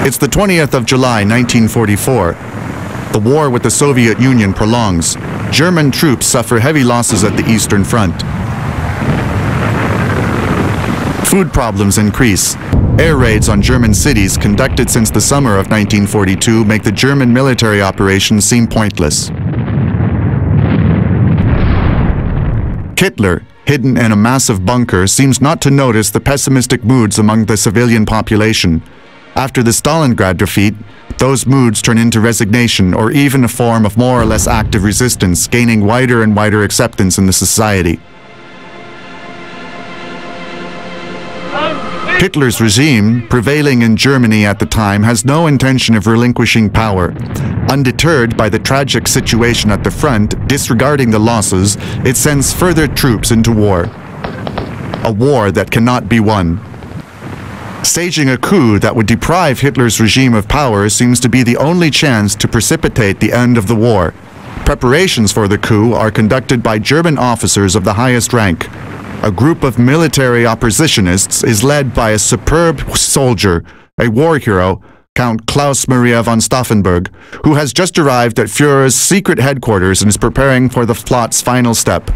It's the 20th of July, 1944. The war with the Soviet Union prolongs. German troops suffer heavy losses at the Eastern Front. Food problems increase. Air raids on German cities conducted since the summer of 1942 make the German military operation seem pointless. Hitler, hidden in a massive bunker, seems not to notice the pessimistic moods among the civilian population. After the Stalingrad defeat, those moods turn into resignation or even a form of more or less active resistance, gaining wider and wider acceptance in the society. Hitler's regime, prevailing in Germany at the time, has no intention of relinquishing power. Undeterred by the tragic situation at the front, disregarding the losses, it sends further troops into war. A war that cannot be won. Staging a coup that would deprive Hitler's regime of power seems to be the only chance to precipitate the end of the war. Preparations for the coup are conducted by German officers of the highest rank. A group of military oppositionists is led by a superb soldier, a war hero, Count Klaus Maria von Stauffenberg, who has just arrived at Führer's secret headquarters and is preparing for the plot's final step.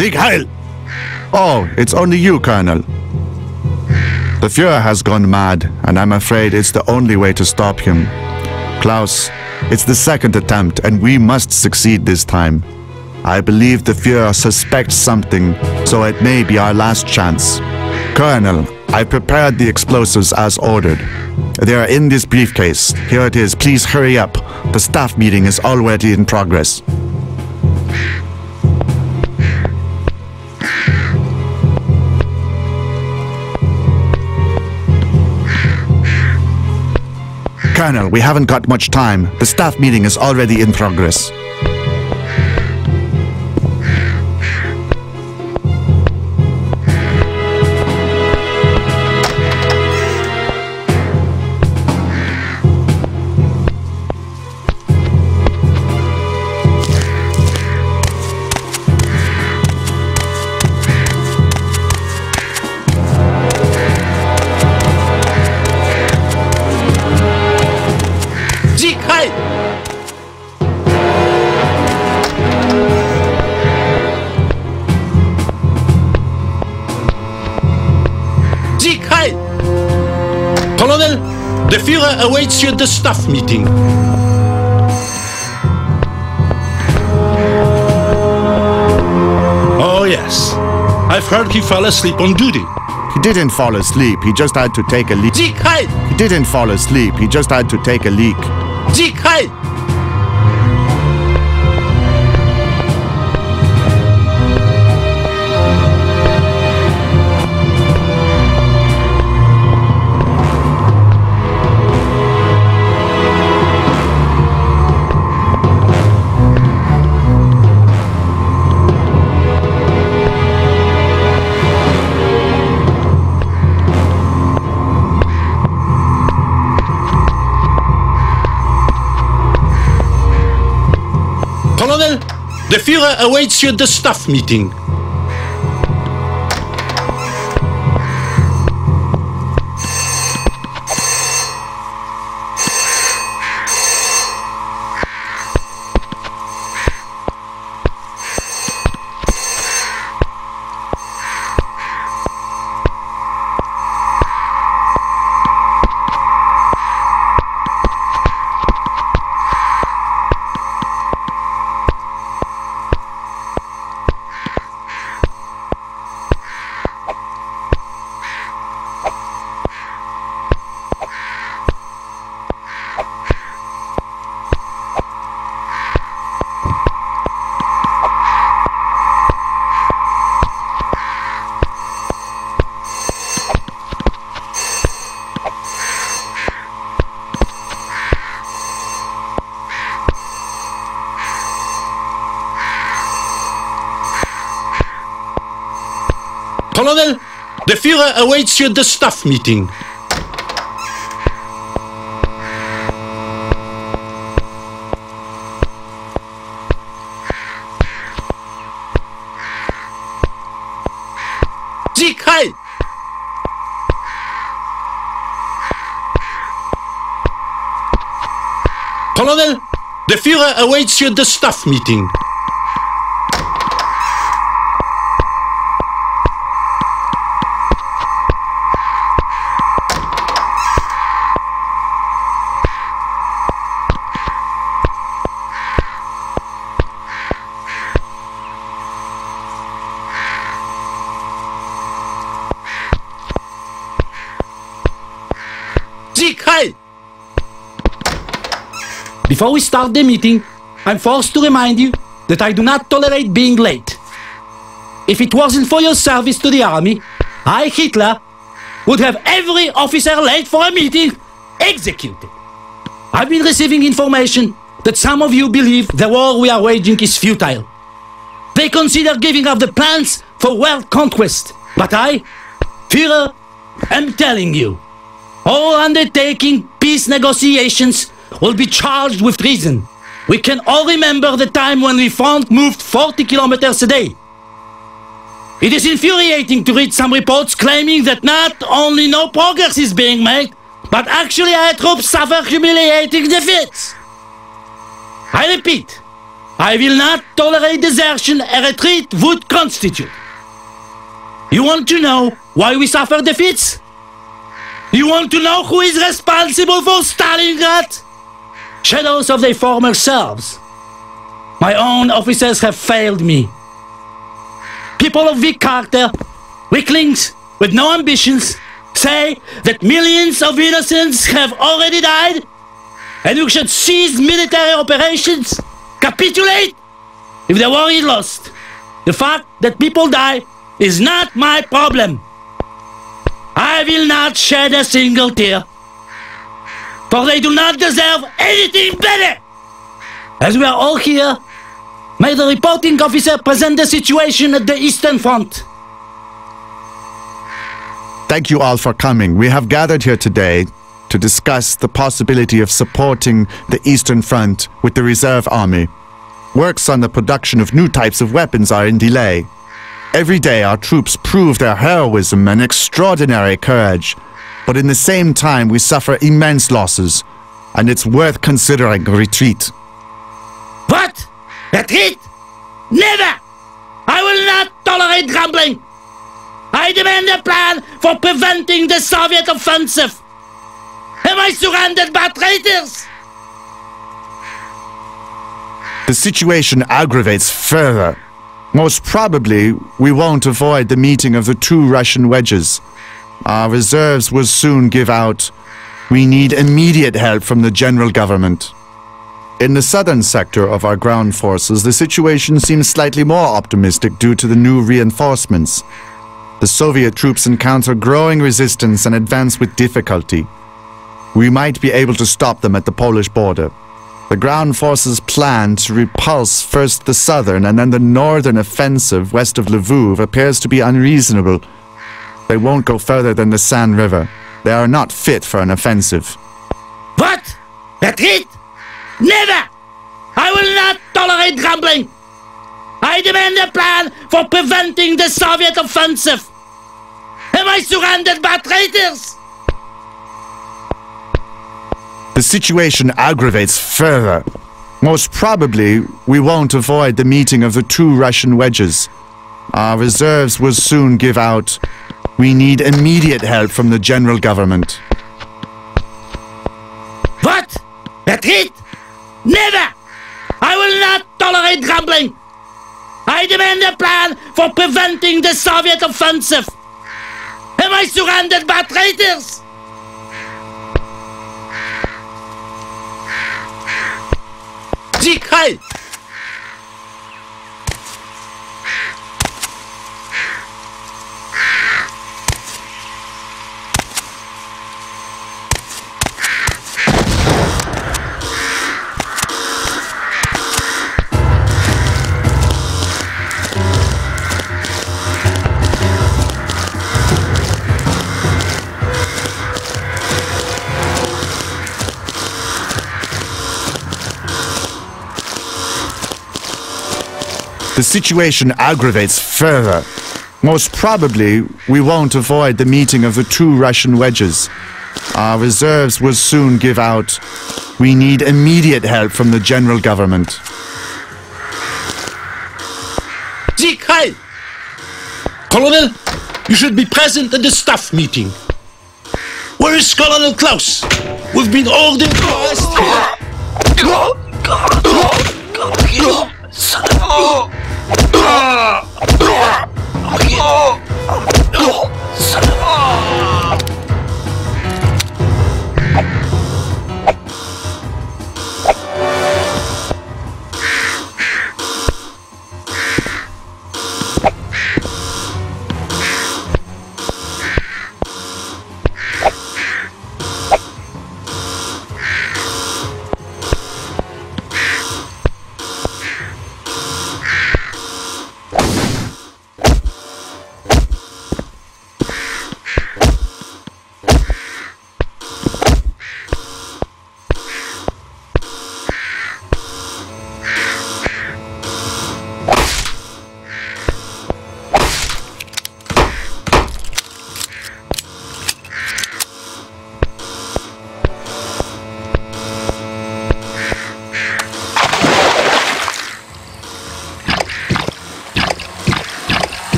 Sieg Heil! Oh, it's only you, Colonel. The Fuhrer has gone mad, and I'm afraid it's the only way to stop him. Klaus, it's the second attempt, and we must succeed this time. I believe the Fuhrer suspects something, so it may be our last chance. Colonel, I prepared the explosives as ordered. They are in this briefcase. Here it is. Please hurry up. The staff meeting is already in progress. Colonel, we haven't got much time. The staff meeting is already in progress. Colonel, the Führer awaits you at the staff meeting. Oh yes, I've heard he fell asleep on duty. He didn't fall asleep, he just had to take a leak. Sieg Heil! He didn't fall asleep, he just had to take a leak. Sieg Heil! Colonel, the Führer awaits you at the staff meeting. Colonel, the Führer awaits you at the staff meeting. Sieg Heil! Colonel, the Führer awaits you at the staff meeting. Sieg Heil! Before we start the meeting, I'm forced to remind you that I do not tolerate being late. If it wasn't for your service to the army, I, Hitler, would have every officer late for a meeting executed. I've been receiving information that some of you believe the war we are waging is futile. They consider giving up the plans for world conquest. But I, Führer, am telling you, all undertaking peace negotiations will be charged with treason. We can all remember the time when the front moved 40 kilometers a day. It is infuriating to read some reports claiming that not only no progress is being made, but actually our troops suffer humiliating defeats. I repeat, I will not tolerate desertion a retreat would constitute. You want to know why we suffer defeats? You want to know who is responsible for Stalingrad? Shadows of their former selves. My own officers have failed me. People of weak character, weaklings with no ambitions, say that millions of innocents have already died and you should cease military operations, capitulate if the war is lost. The fact that people die is not my problem. I will not shed a single tear, for they do not deserve anything better. As we are all here, may the reporting officer present the situation at the Eastern Front. Thank you all for coming. We have gathered here today to discuss the possibility of supporting the Eastern Front with the Reserve Army. Works on the production of new types of weapons are in delay. Every day our troops prove their heroism and extraordinary courage, but in the same time we suffer immense losses, and it's worth considering a retreat. What? Retreat? Never! I will not tolerate grumbling! I demand a plan for preventing the Soviet offensive! Am I surrounded by traitors? The situation aggravates further. Most probably, we won't avoid the meeting of the two Russian wedges. Our reserves will soon give out. We need immediate help from the general government. In the southern sector of our ground forces, the situation seems slightly more optimistic due to the new reinforcements. The Soviet troops encounter growing resistance and advance with difficulty. We might be able to stop them at the Polish border. The ground forces plan to repulse first the southern and then the northern offensive west of Lviv appears to be unreasonable. They won't go further than the San River. They are not fit for an offensive. What? Retreat? Never! I will not tolerate grumbling! I demand a plan for preventing the Soviet offensive! Am I surrounded by traitors? The situation aggravates further. Most probably, we won't avoid the meeting of the two Russian wedges. Our reserves will soon give out. We need immediate help from the general government. What? Retreat? Never! I will not tolerate grumbling! I demand a plan for preventing the Soviet offensive! Am I surrounded by traitors? Sieg Heil! The situation aggravates further. Most probably, we won't avoid the meeting of the two Russian wedges. Our reserves will soon give out. We need immediate help from the general government. Sieg Heil! Colonel, you should be present at the staff meeting. Where is Colonel Klaus? We've been ordered to arrest him.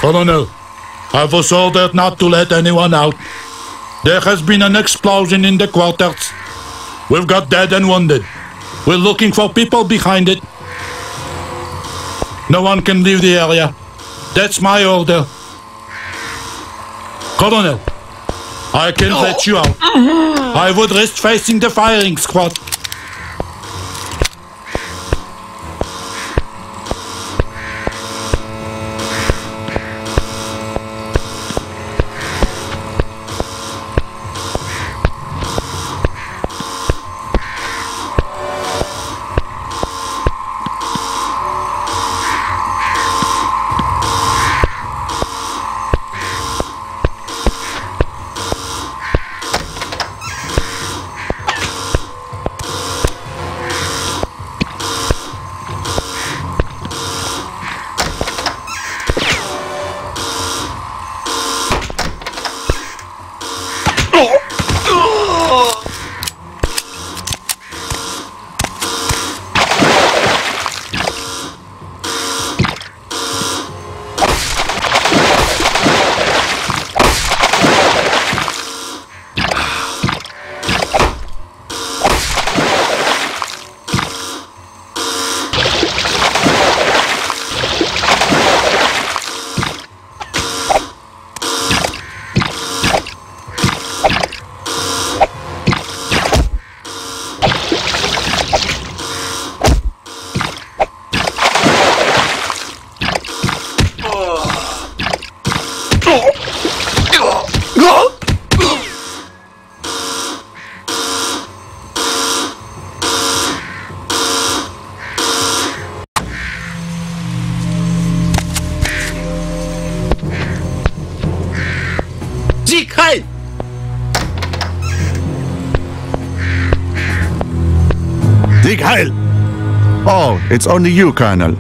Colonel, I was ordered not to let anyone out. There has been an explosion in the quarters. We've got dead and wounded. We're looking for people behind it. No one can leave the area. That's my order. Colonel, I can let you out. I would risk facing the firing squad. Sieg Heil! Sieg Heil! Oh, it's only you, Colonel.